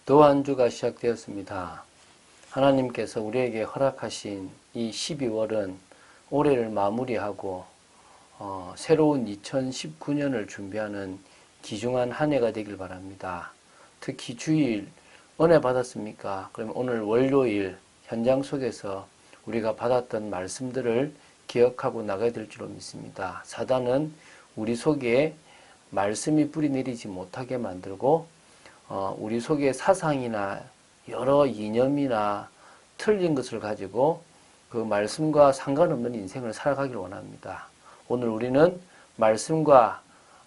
또 한 주가 시작되었습니다. 하나님께서 우리에게 허락하신 이 12월은 올해를 마무리하고 새로운 2019년을 준비하는 귀중한 한 해가 되길 바랍니다. 특히 주일 은혜 받았습니까? 그러면 오늘 월요일 현장 속에서 우리가 받았던 말씀들을 기억하고 나가야 될 줄로 믿습니다. 사단은 우리 속에 말씀이 뿌리 내리지 못하게 만들고 우리 속에 사상이나 여러 이념이나 틀린 것을 가지고 그 말씀과 상관없는 인생을 살아가기를 원합니다. 오늘 우리는 말씀과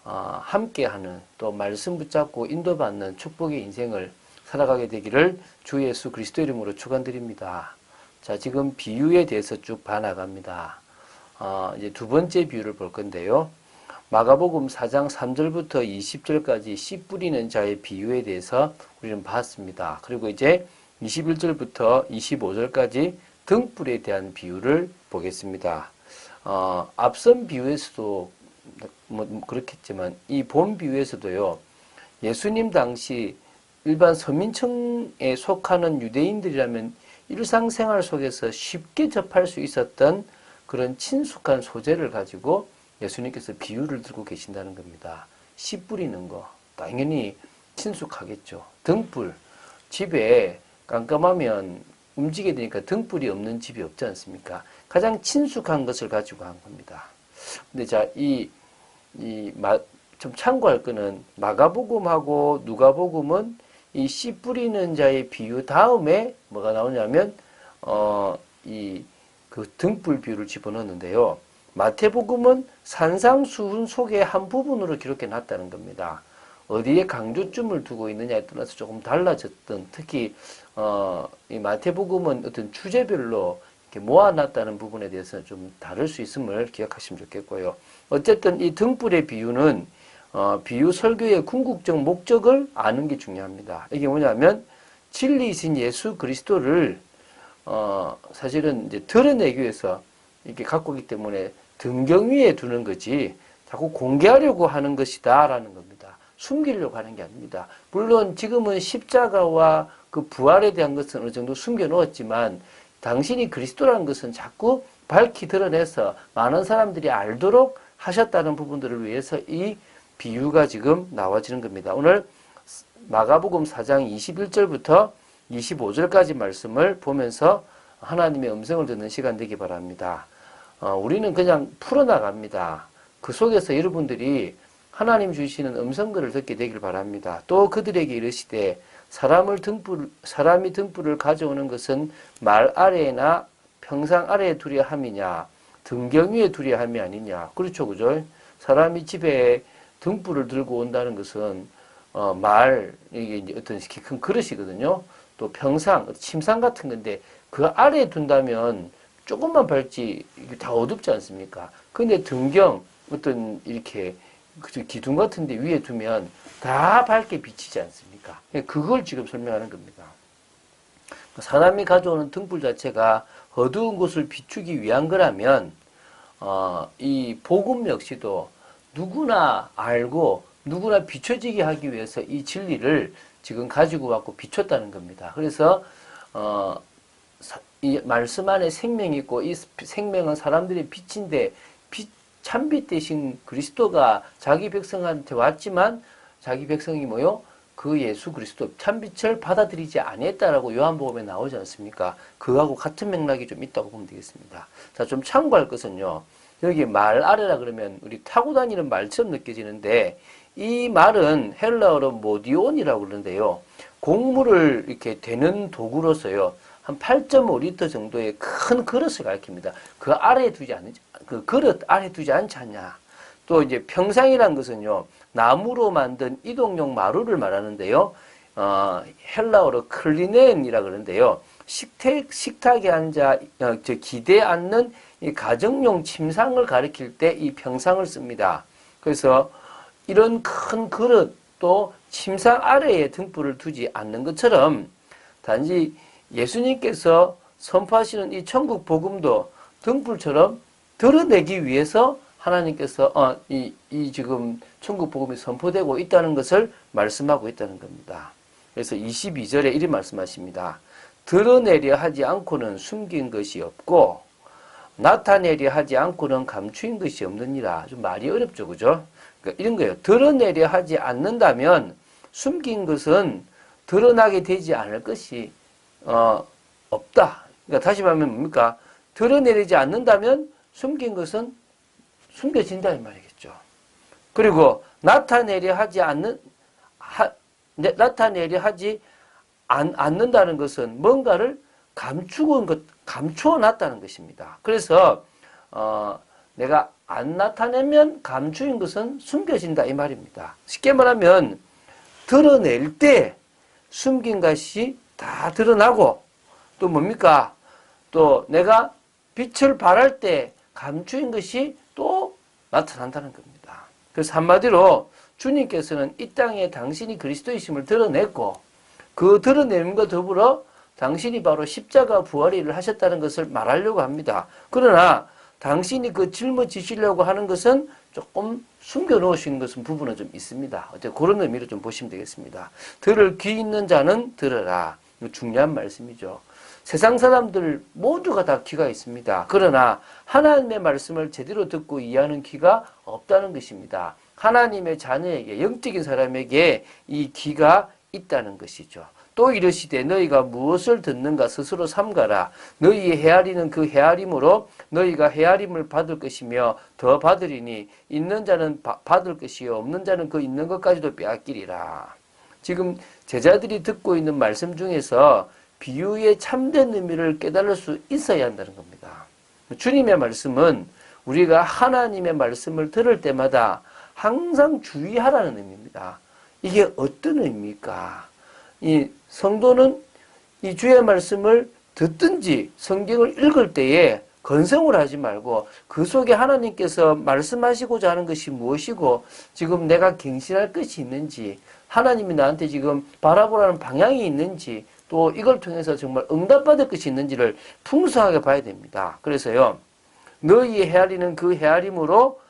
함께하는 또 말씀 붙잡고 인도받는 축복의 인생을 살아가게 되기를 주 예수 그리스도 이름으로 축원드립니다. 자, 지금 비유에 대해서 쭉 봐나갑니다. 이제 두 번째 비유를 볼 건데요. 마가복음 4장 3절부터 20절까지 씨 뿌리는 자의 비유에 대해서 우리는 봤습니다. 그리고 이제 21절부터 25절까지 등불에 대한 비유를 보겠습니다. 앞선 비유에서도 뭐 그렇겠지만 이 본 비유에서도요. 예수님 당시 일반 서민층에 속하는 유대인들이라면 일상생활 속에서 쉽게 접할 수 있었던 그런 친숙한 소재를 가지고 예수님께서 비유를 들고 계신다는 겁니다. 씨 뿌리는 거 당연히 친숙하겠죠. 등불, 집에 깜깜하면 움직이게 되니까 등불이 없는 집이 없지 않습니까? 가장 친숙한 것을 가지고 한 겁니다. 근데 자, 좀 참고할 거는 마가복음하고 누가복음은 이 씨 뿌리는 자의 비유 다음에 뭐가 나오냐면 그 등불 비유를 집어넣었는데요. 마태복음은 산상수훈 속의 한 부분으로 기록해 놨다는 겁니다. 어디에 강조점을 두고 있느냐에 따라서 조금 달라졌던, 특히 이 마태복음은 어떤 주제별로 이렇게 모아놨다는 부분에 대해서 좀 다를 수 있음을 기억하시면 좋겠고요. 어쨌든 이 등불의 비유는 비유 설교의 궁극적 목적을 아는 게 중요합니다. 이게 뭐냐면 진리이신 예수 그리스도를 사실은 이제 드러내기 위해서 이렇게 갖고 있기 때문에 등경 위에 두는 거지 자꾸 공개하려고 하는 것이다라는 겁니다. 숨기려고 하는 게 아닙니다. 물론 지금은 십자가와 그 부활에 대한 것은 어느 정도 숨겨놓았지만 당신이 그리스도라는 것은 자꾸 밝히 드러내서 많은 사람들이 알도록 하셨다는 부분들을 위해서 이 비유가 지금 나와지는 겁니다. 오늘 마가복음 4장 21절부터 25절까지 말씀을 보면서 하나님의 음성을 듣는 시간 되기 바랍니다. 우리는 그냥 풀어나갑니다. 그 속에서 여러분들이 하나님 주시는 음성들을 듣게 되길 바랍니다. 또 그들에게 이르시되 사람이 등불을 가져오는 것은 말 아래나 평상 아래에 두려 함이냐 등경 위에 두려 함이 아니냐. 그렇죠, 그죠? 사람이 집에 등불을 들고 온다는 것은 이게 이제 어떤 큰 그릇이거든요. 또 평상, 침상 같은 건데 그 아래에 둔다면 조금만 밝지 다 어둡지 않습니까? 근데 등경 어떤 이렇게 기둥 같은 데 위에 두면 다 밝게 비치지 않습니까? 그걸 지금 설명하는 겁니다. 사람이 가져오는 등불 자체가 어두운 곳을 비추기 위한 거라면 이 복음 역시도 누구나 알고 누구나 비춰지게 하기 위해서 이 진리를 지금 가지고 왔고 비췄다는 겁니다. 그래서 이 말씀 안에 생명이 있고 이 생명은 사람들의 빛인데 참빛 대신 그리스도가 자기 백성한테 왔지만 자기 백성이 뭐요? 그 예수 그리스도 참빛을 받아들이지 아니했다라고 요한복음에 나오지 않습니까? 그하고 같은 맥락이 좀 있다고 보면 되겠습니다. 자, 좀 참고할 것은요. 여기 말 아래라 그러면 우리 타고 다니는 말처럼 느껴지는데 이 말은 헬라어로 모디온이라고 그러는데요. 곡물을 이렇게 되는 도구로서요. 한 8.5리터 정도의 큰 그릇을 가리킵니다. 그 아래에 두지 않지, 그 그릇 아래에 두지 않지 않냐. 또 이제 평상이라는 것은요, 나무로 만든 이동용 마루를 말하는데요. 헬라어로 클리넨이라고 그러는데요. 식탁에 앉아, 기대에 앉는 이 가정용 침상을 가리킬 때 이 평상을 씁니다. 그래서 이런 큰 그릇 또 침상 아래에 등불을 두지 않는 것처럼 단지 예수님께서 선포하시는 이 천국 복음도 등불처럼 드러내기 위해서 하나님께서 이 지금 천국 복음이 선포되고 있다는 것을 말씀하고 있다는 겁니다. 그래서 22절에 이런 말씀하십니다. 드러내려 하지 않고는 숨긴 것이 없고 나타내려 하지 않고는 감추인 것이 없느니라. 좀 말이 어렵죠, 그죠? 그러니까 이런 거예요. 드러내려 하지 않는다면 숨긴 것은 드러나게 되지 않을 것이 없다. 그러니까 다시 말하면 뭡니까? 드러내리지 않는다면 숨긴 것은 숨겨진다 이 말이겠죠. 그리고 나타내려 하지 않는다는 것은 뭔가를 감추어 놨다는 것입니다. 그래서 내가 안 나타내면 감추인 것은 숨겨진다 이 말입니다. 쉽게 말하면 드러낼 때 숨긴 것이 다 드러나고 또 뭡니까? 또 내가 빛을 발할 때 감추인 것이 또 나타난다는 겁니다. 그래서 한마디로 주님께서는 이 땅에 당신이 그리스도이심을 드러냈고 그 드러냄과 더불어 당신이 바로 십자가 부활의 일을 하셨다는 것을 말하려고 합니다. 그러나 당신이 그 짊어지시려고 하는 것은 조금 숨겨놓으신 것은 부분은 좀 있습니다. 어쨌든 그런 의미로 좀 보시면 되겠습니다. 들을 귀 있는 자는 들어라. 중요한 말씀이죠. 세상 사람들 모두가 다 귀가 있습니다. 그러나 하나님의 말씀을 제대로 듣고 이해하는 귀가 없다는 것입니다. 하나님의 자녀에게, 영적인 사람에게 이 귀가 있다는 것이죠. 또 이르시되 너희가 무엇을 듣는가 스스로 삼가라. 너희의 헤아리는 그 헤아림으로 너희가 헤아림을 받을 것이며 더 받으리니 있는 자는 받을 것이요 없는 자는 그 있는 것까지도 빼앗기리라. 지금 제자들이 듣고 있는 말씀 중에서 비유의 참된 의미를 깨달을 수 있어야 한다는 겁니다. 주님의 말씀은 우리가 하나님의 말씀을 들을 때마다 항상 주의하라는 의미입니다. 이게 어떤 의미입니까? 이 성도는 이 주의 말씀을 듣든지 성경을 읽을 때에 건성을 하지 말고 그 속에 하나님께서 말씀하시고자 하는 것이 무엇이고 지금 내가 갱신할 것이 있는지 하나님이 나한테 지금 바라보라는 방향이 있는지 또 이걸 통해서 정말 응답받을 것이 있는지를 풍성하게 봐야 됩니다. 그래서요. 너희의 헤아리는 그 헤아림으로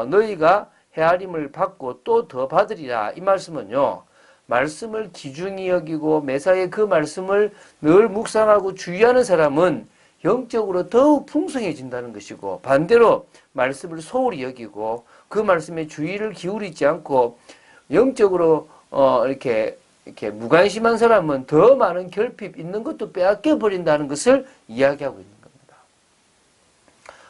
너희가 헤아림을 받고 또 더 받으리라. 이 말씀은요. 말씀을 귀중히 여기고 매사에 그 말씀을 늘 묵상하고 주의하는 사람은 영적으로 더욱 풍성해진다는 것이고 반대로 말씀을 소홀히 여기고 그 말씀에 주의를 기울이지 않고 영적으로 이렇게 무관심한 사람은 더 많은 결핍 있는 것도 빼앗겨 버린다는 것을 이야기하고 있는 겁니다.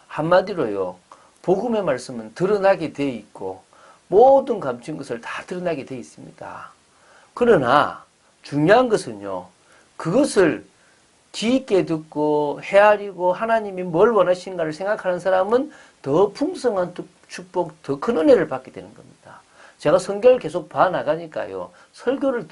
한마디로요. 복음의 말씀은 드러나게 돼 있고 모든 감춘 것을 다 드러나게 돼 있습니다. 그러나 중요한 것은요. 그것을 귀 있게 듣고 헤아리고 하나님이 뭘 원하시는가를 생각하는 사람은 더 풍성한 축복, 더 큰 은혜를 받게 되는 겁니다. 제가 성경을 계속 봐나가니까요. 설교를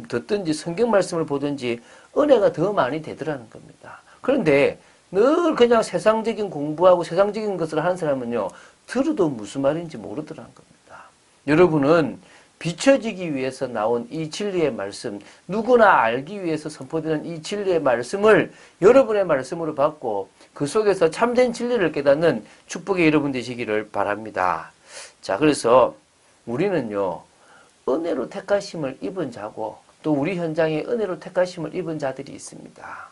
듣든지 성경 말씀을 보든지 은혜가 더 많이 되더라는 겁니다. 그런데 늘 그냥 세상적인 공부하고 세상적인 것을 하는 사람은요. 들어도 무슨 말인지 모르더라는 겁니다. 여러분은 비춰지기 위해서 나온 이 진리의 말씀, 누구나 알기 위해서 선포되는 이 진리의 말씀을 여러분의 말씀으로 받고 그 속에서 참된 진리를 깨닫는 축복의 여러분 되시기를 바랍니다. 자, 그래서 우리는요, 은혜로 택하심을 입은 자고 또 우리 현장에 은혜로 택하심을 입은 자들이 있습니다.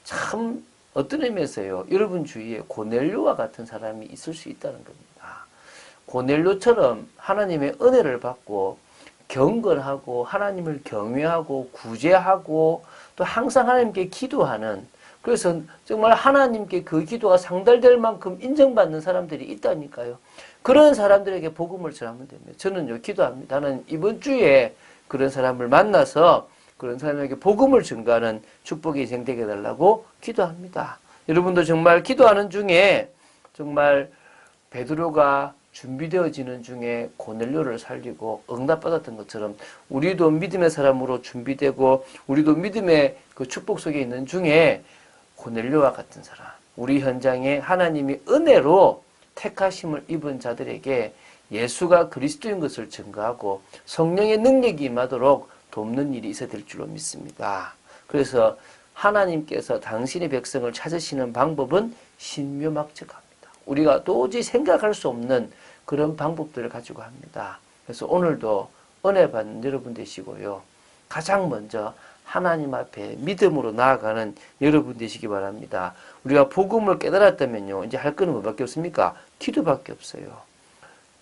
참 어떤 의미에서요, 여러분 주위에 고넬료와 같은 사람이 있을 수 있다는 겁니다. 고넬료처럼 하나님의 은혜를 받고 경건하고 하나님을 경외하고 구제하고 또 항상 하나님께 기도하는 그래서 정말 하나님께 그 기도가 상달될 만큼 인정받는 사람들이 있다니까요. 그런 사람들에게 복음을 전하면 됩니다. 저는요 기도합니다. 나는 이번 주에 그런 사람을 만나서 그런 사람에게 복음을 전가하는 축복이 인생되게 해달라고 기도합니다. 여러분도 정말 기도하는 중에 정말 베드로가 준비되어지는 중에 고넬료를 살리고 응답받았던 것처럼 우리도 믿음의 사람으로 준비되고 우리도 믿음의 그 축복 속에 있는 중에 고넬료와 같은 사람, 우리 현장에 하나님이 은혜로 택하심을 입은 자들에게 예수가 그리스도인 것을 증거하고 성령의 능력이 임하도록 돕는 일이 있어야 될 줄로 믿습니다. 그래서 하나님께서 당신의 백성을 찾으시는 방법은 신묘막측합니다. 우리가 도저히 생각할 수 없는 그런 방법들을 가지고 합니다. 그래서 오늘도 은혜 받는 여러분 되시고요. 가장 먼저 하나님 앞에 믿음으로 나아가는 여러분 되시기 바랍니다. 우리가 복음을 깨달았다면요, 이제 할 거는 뭐밖에 없습니까? 기도밖에 없어요.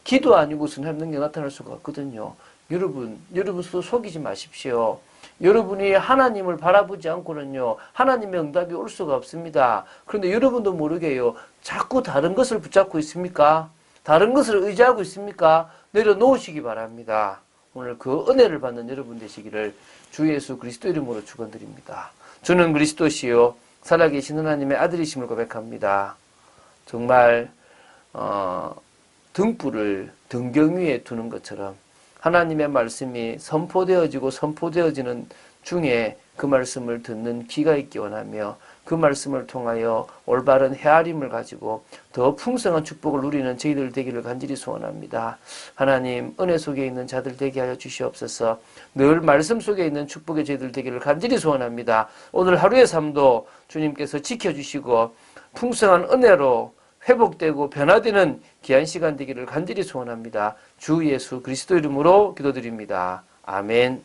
기도 아니고서는 하나님 능력 나타날 수가 없거든요. 여러분 스스로 속이지 마십시오. 여러분이 하나님을 바라보지 않고는요, 하나님의 응답이 올 수가 없습니다. 그런데 여러분도 모르게요, 자꾸 다른 것을 붙잡고 있습니까? 다른 것을 의지하고 있습니까? 내려놓으시기 바랍니다. 오늘 그 은혜를 받는 여러분 되시기를 주 예수 그리스도 이름으로 축원드립니다. 주는 그리스도시요 살아계신 하나님의 아들이심을 고백합니다. 정말 등불을 등경 위에 두는 것처럼 하나님의 말씀이 선포되어지는 중에 그 말씀을 듣는 귀가 있기 원하며 그 말씀을 통하여 올바른 헤아림을 가지고 더 풍성한 축복을 누리는 저희들 되기를 간절히 소원합니다. 하나님, 은혜 속에 있는 자들 되게 하여 주시옵소서. 늘 말씀 속에 있는 축복의 저희들 되기를 간절히 소원합니다. 오늘 하루의 삶도 주님께서 지켜주시고 풍성한 은혜로 회복되고 변화되는 귀한 시간 되기를 간절히 소원합니다. 주 예수 그리스도 이름으로 기도드립니다. 아멘.